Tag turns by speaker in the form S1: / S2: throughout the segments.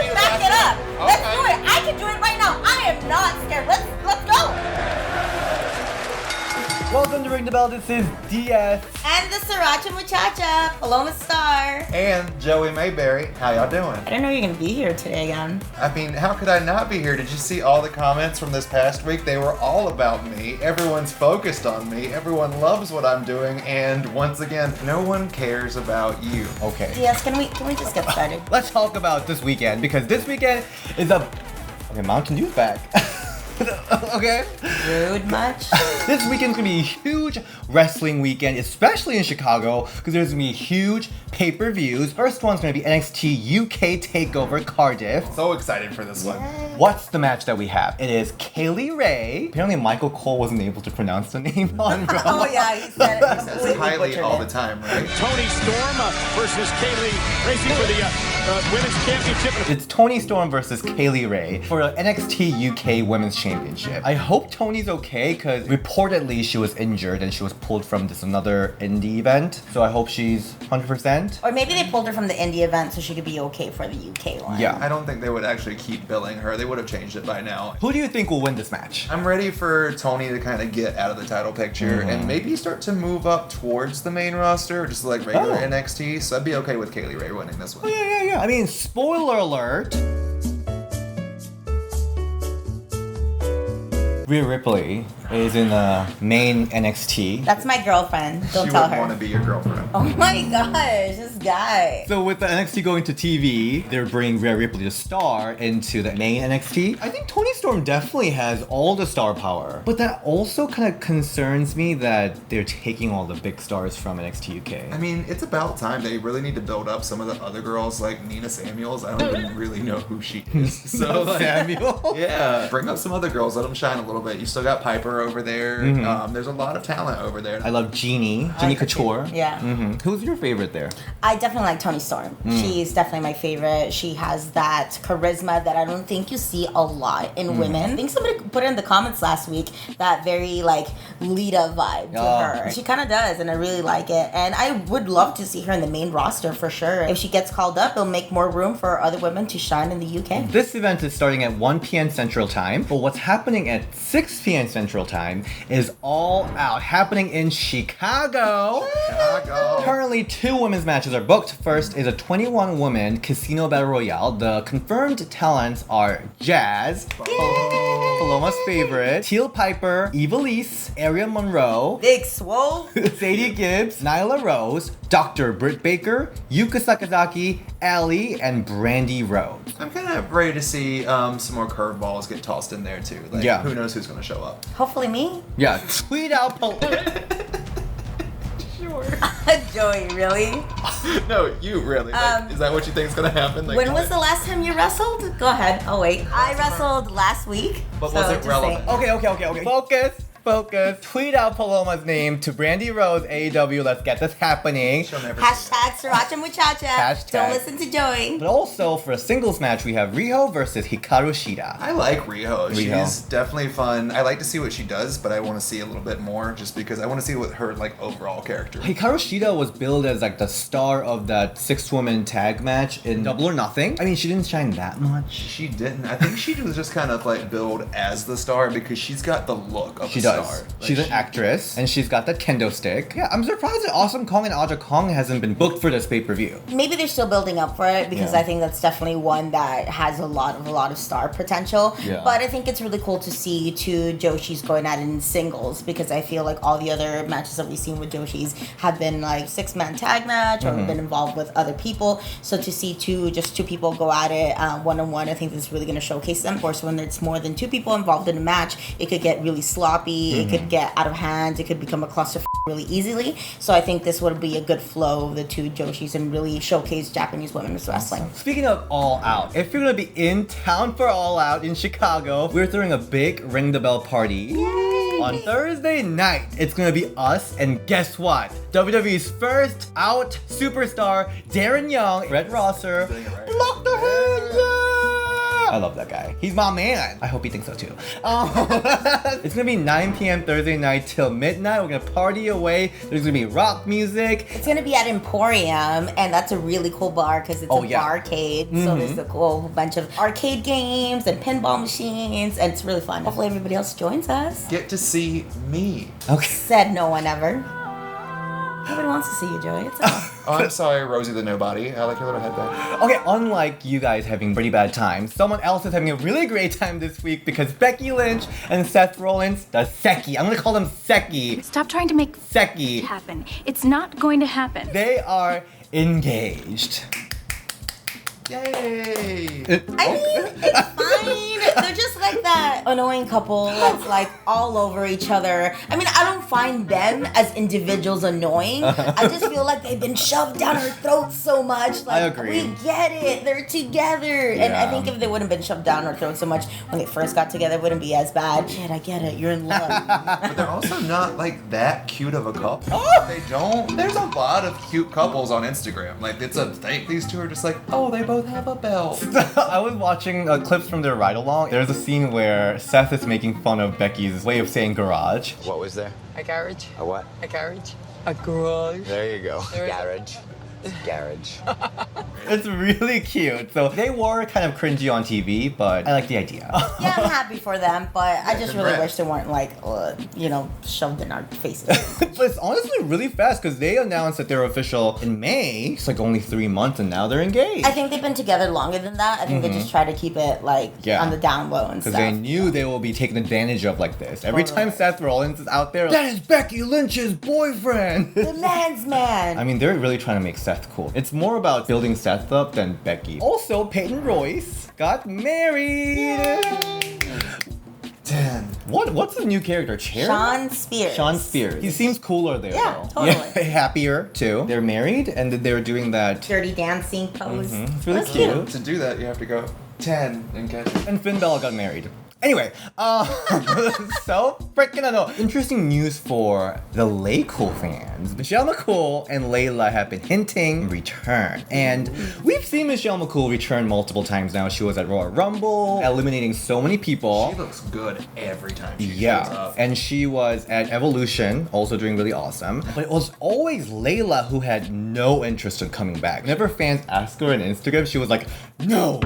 S1: can back it up. Let's do it. I can do it right now. I am not scared. Let's go.
S2: Welcome to Ring the Belle. This is DS.
S1: And the Sriracha Muchacha, Paloma Starr.
S3: And Joey Mayberry. How y'all doing?
S1: I didn't know you were going to be here today again.
S3: I mean, how could I not be here? Did you see all the comments from this past week? They were all about me. Everyone's focused on me. Everyone loves what I'm doing. And once again, no one cares about you.
S2: Okay.
S1: DS, can we just get started?
S2: Let's talk about this weekend because this weekend is Mountain Dew's back. Okay.
S1: Rude much?
S2: This weekend's gonna be a huge wrestling weekend, especially in Chicago, because there's gonna be huge pay-per-views. First one's gonna be NXT UK TakeOver Cardiff.
S3: So excited for this one.
S2: What's the match that we have? It is Kaylee Ray. Apparently Michael Cole wasn't able to pronounce the name on Raw.
S1: Oh yeah, he said it.
S3: He says highly all the time, right?
S4: Toni Storm versus Kaylee racing for the Women's Championship.
S2: It's Toni Storm versus Kaylee Ray for the NXT UK Women's Championship. I hope Toni's okay because reportedly she was injured and she was pulled from this another indie event. So I hope she's 100%.
S1: Or maybe they pulled her from the indie event so she could be okay for the UK one.
S2: Yeah.
S3: I don't think they would actually keep billing her. They would have changed it by now.
S2: Who do you think will win this match?
S3: I'm ready for Toni to kind of get out of the title picture and maybe start to move up towards the main roster, just like regular NXT. So I'd be okay with Kaylee Ray winning this one.
S2: Oh, yeah. I mean, spoiler alert. Rhea Ripley is in the main NXT.
S1: That's my girlfriend. Don't
S3: she
S1: tell
S3: would
S1: her.
S3: want to be your girlfriend.
S1: Oh my gosh, this guy.
S2: So with the NXT going to TV, they're bringing Rhea Ripley, the star, into the main NXT. I think Toni Storm definitely has all the star power. But that also kind of concerns me that they're taking all the big stars from NXT UK.
S3: I mean, it's about time. They really need to build up some of the other girls like Nina Samuels. I don't even really know who she is. So like,
S2: Samuel?
S3: Yeah. Bring up some other girls. Let them shine a little bit. You still got Piper over there. There's a lot of talent over there.
S2: I love Jeannie Couture.
S1: Yeah.
S2: Who's your favorite there?
S1: I definitely like Toni Storm. She's definitely my favorite. She has that charisma that I don't think you see a lot in women. I think somebody put it in the comments last week, that very like Lita vibe to her. She kind of does, and I really like it. And I would love to see her in the main roster for sure. If she gets called up, it'll make more room for other women to shine in the UK.
S2: This event is starting at 1 p.m. Central Time, but what's happening at 6 p.m. Central Time is All Out, happening in Chicago. Currently, 2 women's matches are booked. First is a 21-woman Casino Battle Royale. The confirmed talents are Jazz, Paloma's favorite, Teal Piper, Evilise, Aria Monroe,
S1: Big Swole,
S2: Sadie Gibbs, Nyla Rose, Dr. Britt Baker, Yuka Sakazaki, Allie, and Brandy Rhodes.
S3: I'm kind of ready to see some more curveballs get tossed in there too. Like, who knows who's going to show up?
S1: hopefully me.
S2: Yeah, tweet out
S1: Joey, really?
S3: No, you really. Like, is that what you think is going to happen? Like,
S1: When was the last time you wrestled? Go ahead. Oh wait, I wrestled last week.
S3: But
S1: so
S3: was it
S1: just
S3: relevant?
S1: saying.
S2: Okay. Focus. Tweet out Paloma's name to Brandy Rose AEW. Let's get this happening.
S3: She'll never
S1: Hashtag Sriracha Muchacha.
S2: Hashtag.
S1: Don't listen to Joey.
S2: But also for a singles match, we have Riho versus Hikaru Shida.
S3: I like Riho. She's definitely fun. I like to see what she does, but I want to see a little bit more just because I want to see what her like overall character.
S2: Hikaru Shida was billed as like the star of that 6-woman tag match in Double or Nothing. I mean, she didn't shine that much.
S3: She didn't. I think she was just kind of like billed as the star because she's got the look of
S2: She
S3: a
S2: does.
S3: star. Like,
S2: She's an actress, and she's got that kendo stick. Yeah, I'm surprised that Awesome Kong and Aja Kong hasn't been booked for this pay-per-view.
S1: Maybe they're still building up for it because I think that's definitely one that has a lot of star potential.
S2: Yeah.
S1: But I think it's really cool to see 2 Joshis going at it in singles because I feel like all the other matches that we've seen with Joshis have been like 6-man tag match or been involved with other people. So to see two people go at it one-on-one, I think this is really going to showcase them. Of course, when it's more than 2 people involved in a match, it could get really sloppy. It could get out of hand. It could become a cluster really easily. So I think this would be a good flow of the 2 Joshis and really showcase Japanese women's wrestling.
S2: Speaking of All Out, if you're gonna be in town for All Out in Chicago, we're throwing a big Ring the Belle party.
S1: Yay!
S2: On Thursday night, it's gonna be us, and guess what? WWE's first out superstar, Darren Young, Red Rosser,
S3: Doing it right.
S2: block the hand, yeah! I love that guy. He's my man. I hope he thinks so too. It's gonna be 9 p.m. Thursday night till midnight. We're gonna party away. There's gonna be rock music.
S1: It's gonna be at Emporium, and that's a really cool bar because it's a barcade. So there's a cool bunch of arcade games and pinball machines, and it's really fun. Hopefully everybody else joins us.
S3: Get to see me.
S2: Okay.
S1: Said no one ever. Nobody wants to see you, Joey. It's all.
S3: Oh, I'm sorry, Rosie the Nobody. I like your little headband.
S2: Okay, unlike you guys having pretty bad times, someone else is having a really great time this week because Becky Lynch and Seth Rollins, the Seki. I'm gonna call them Seki.
S5: Stop trying to make
S2: Seki.
S5: happen. It's not going to happen.
S2: They are engaged.
S3: Yay!
S1: I mean, it's fine. They're just like that annoying couple that's like all over each other. I mean, I don't find them as individuals annoying. I just feel like they've been shoved down our throats so much. Like,
S2: I agree.
S1: We get it. They're together. And I think if they wouldn't have been shoved down our throats so much when they first got together, it wouldn't be as bad. Shit, I get it. You're in love.
S3: But they're also not like that cute of a couple. They don't. There's a lot of cute couples on Instagram. Like it's a thing. These two are just like, oh, they both have a belt.
S2: I was watching clips from their ride-along. There's a scene where Seth is making fun of Becky's way of saying garage.
S6: What was there?
S7: A garage.
S6: A what?
S7: A garage. A garage.
S6: There you go.
S7: There we go.
S6: Garage. Garage.
S2: It's really cute. So they were kind of cringy on TV, but I like the idea.
S1: Yeah, I'm happy for them, but I just really
S3: congrats.
S1: wish they weren't like, shoved in our faces.
S2: But it's honestly really fast because they announced that they're official in May. It's like only 3 months and now they're engaged.
S1: I think they've been together longer than that. I think they just try to keep it on the down low and
S2: Because
S1: stuff.
S2: they knew they will be taken advantage of like this. Every
S1: Totally.
S2: time Seth Rollins is out there, that is Becky Lynch's boyfriend.
S1: The man's man.
S2: I mean, they're really trying to make Seth cool. It's more about building Seth up than Becky. Also, Peyton Royce got married.
S3: 10.
S2: What's the new character? Cherry?
S1: Shawn Spears.
S2: Shawn Spears. He seems cooler there.
S1: Yeah,
S2: though.
S1: totally.
S2: Yeah, happier too. They're married and they were doing that.
S1: Dirty dancing pose.
S2: It's really
S1: That's
S2: cute.
S3: To do that, you have to go 10 and catch it.
S2: And Finn Balor got married. Anyway, so freaking annoying. Interesting news for the LayCool fans. Michelle McCool and Layla have been hinting return. And we've seen Michelle McCool return multiple times now. She was at Royal Rumble, eliminating so many people.
S3: She looks good every time she shows
S2: Yeah,
S3: up.
S2: and she was at Evolution, also doing really awesome. But it was always Layla who had no interest in coming back. Whenever fans asked her on Instagram, she was like, no.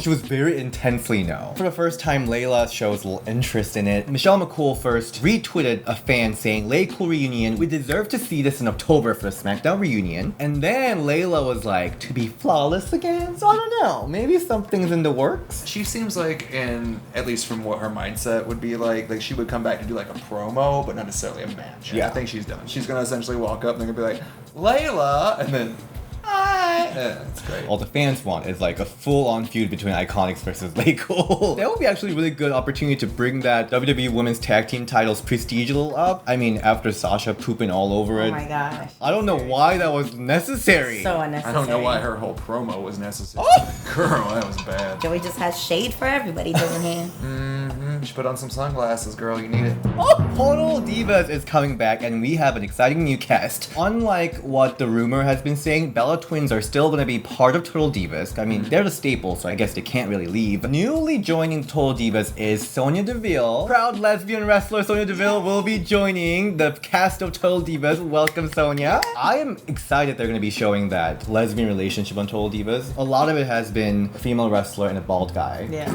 S2: She was very intensely no. For the first time, Layla shows little interest in it. Michelle McCool first retweeted a fan saying, LayCool reunion, we deserve to see this in October for the SmackDown reunion. And then Layla was like, to be flawless again? So I don't know, maybe something's in the works.
S3: She seems like, at least from what her mindset would be like she would come back to do like a promo, but not necessarily a match.
S2: Yeah.
S3: I think she's done. She's gonna essentially walk up and they're gonna be like, Layla, and then, hi. Yeah, that's great.
S2: All the fans want is like a full-on feud between Iconics versus LayCool. That would be actually a really good opportunity to bring that WWE Women's Tag Team titles prestige a little up. I mean, after Sasha pooping all over it.
S1: Oh my gosh.
S2: I don't know why that was necessary.
S1: So unnecessary.
S3: I don't know why her whole promo was necessary.
S2: Oh!
S3: Girl, that was bad.
S1: Joey just has shade for everybody, doesn't he?
S3: She put on some sunglasses, girl. You need it.
S2: Oh, Total Divas is coming back and we have an exciting new cast. Unlike what the rumor has been saying, Bella Twins are still going to be part of Total Divas. I mean, they're the staple, so I guess they can't really leave. Newly joining Total Divas is Sonya Deville. Proud lesbian wrestler Sonya Deville will be joining the cast of Total Divas. Welcome, Sonya. I am excited they're going to be showing that lesbian relationship on Total Divas. A lot of it has been a female wrestler and a bald guy.
S1: Yeah.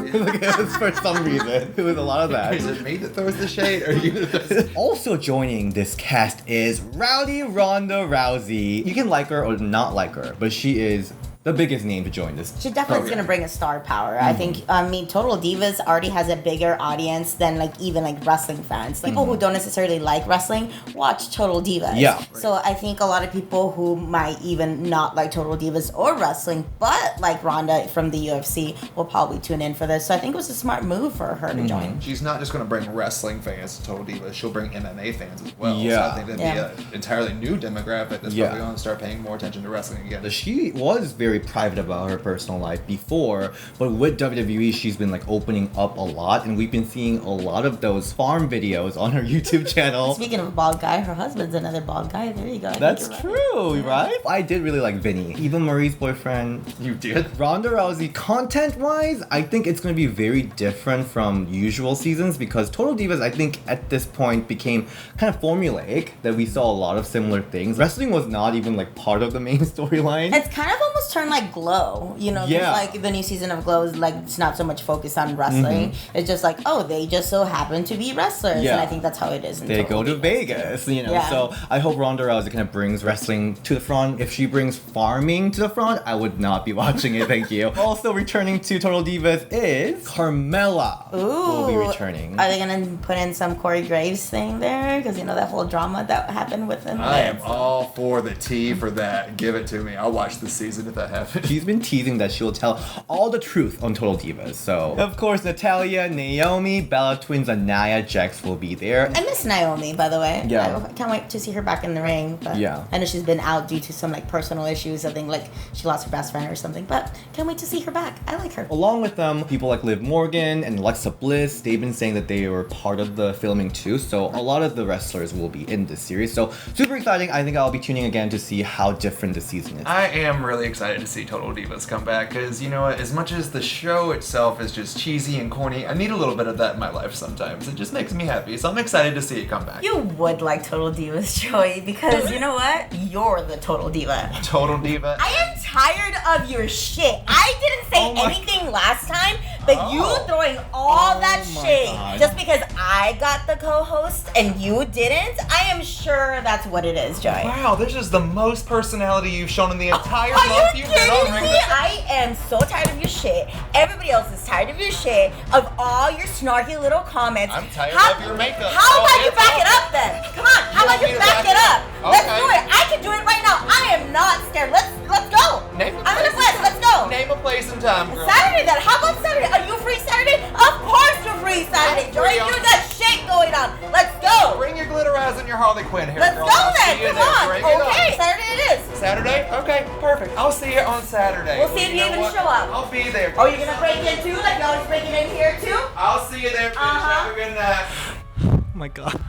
S2: For some reason. It was a lot of that.
S3: Is it me that throws the shade, or are you that throws the
S2: Also joining this cast is Rowdy Ronda Rousey. You can like her or not like her, but she is the biggest name to join this.
S1: She definitely is going to bring a star power. I think, Total Divas already has a bigger audience than even wrestling fans. People who don't necessarily like wrestling watch Total Divas.
S2: Yeah.
S1: So I think a lot of people who might even not like Total Divas or wrestling, but like Ronda from the UFC, will probably tune in for this. So I think it was a smart move for her to join.
S3: She's not just going to bring wrestling fans to Total Divas. She'll bring MMA fans as well.
S2: Yeah.
S3: So I think that'd be an entirely new demographic that's probably going to start paying more attention to wrestling again.
S2: She was very very private about her personal life before, but with WWE, she's been like opening up a lot, and we've been seeing a lot of those farm videos on her YouTube channel.
S1: Speaking of a bald guy, her husband's another bald guy. There you go.
S2: That's true, right? I did really like Vinny. Even Marie's boyfriend.
S3: You did?
S2: Ronda Rousey, content-wise, I think it's going to be very different from usual seasons because Total Divas, I think, at this point became kind of formulaic, that we saw a lot of similar things. Wrestling was not even like part of the main storyline.
S1: It's kind of almost turned like Glow, you know?
S2: Yeah.
S1: Like the new season of Glow is like, it's not so much focused on wrestling. It's just like, oh, they just so happen to be wrestlers.
S2: Yeah.
S1: And I think that's how it is. In
S2: They
S1: Total
S2: go to
S1: Divas,
S2: Vegas, you know.
S1: Yeah.
S2: So I hope Ronda Rousey kind of brings wrestling to the front. If she brings farming to the front, I would not be watching it, thank you. Also returning to Total Divas is Carmella.
S1: Ooh.
S2: Will be returning.
S1: Are they gonna put in some Corey Graves thing there? Because you know that whole drama that happened with him.
S3: I am all for the tea for that. Give it to me. I'll watch this season if that happens.
S2: She's been teasing that she'll tell all the truth on Total Divas. So, of course, Natalya, Naomi, Bella Twins, and Nia Jax will be there.
S1: I miss Naomi, by the way.
S2: Yeah.
S1: I can't wait to see her back in the ring. But
S2: Yeah.
S1: I know she's been out due to some like personal issues. I think like she lost her best friend or something. But can't wait to see her back. I like her.
S2: Along with them, people like Liv Morgan and Alexa Bliss, they've been saying that they were part of the filming too. So a lot of the wrestlers will be in this series. So super exciting. I think I'll be tuning again to see how different the season is.
S3: I am really excited to see Total Divas come back because, you know what, as much as the show itself is just cheesy and corny, I need a little bit of that in my life sometimes. It just makes me happy, so I'm excited to see it come back.
S1: You would like Total Divas, Joey, because you know what? You're the Total Diva.
S3: Total Diva.
S1: I am tired of your shit. I didn't say anything last time, but you throwing all that shit just because I got the co-host and you didn't. I am sure that's what it is, Joey.
S3: Wow, this is the most personality you've shown in the entire
S1: Are
S3: month
S1: you
S3: you've been on
S1: kidding
S3: Ring
S1: me?
S3: the Belle.
S1: I am so tired of your shit. Everybody else is tired of your shit, of all your snarky little comments.
S3: I'm tired of your makeup.
S1: How about you
S3: it's
S1: back it
S3: over.
S1: up then? Come on, how about
S3: want
S1: you
S3: me to
S1: back it up? Let's
S3: Okay.
S1: do it. I can do it right now. I am not scared. Let's go.
S3: Name a
S1: I'm in the
S3: place
S1: place. Let's go.
S3: Name a place and time, girl.
S1: Saturday then. How about Saturday? Are you free Saturday? Of course you're free Saturday.
S3: I'm
S1: Joey,
S3: free
S1: you
S3: on-
S1: got shit going on. Let's go.
S3: Bring your glitter eyes and your Harley Quinn hair,
S1: Let's
S3: girl.
S1: go
S3: I'll
S1: then.
S3: see you
S1: Come
S3: there.
S1: on.
S3: Bring it
S1: Okay,
S3: on.
S1: Saturday it is.
S3: Saturday? Okay, perfect. I'll see you on Saturday.
S1: We'll see if you
S3: know
S1: even
S3: what?
S1: show up.
S3: I'll be there.
S1: Oh, you're gonna break in too? Like you always breaking in here too?
S3: I'll see you there, bitch. Have a good night.
S2: Oh my god.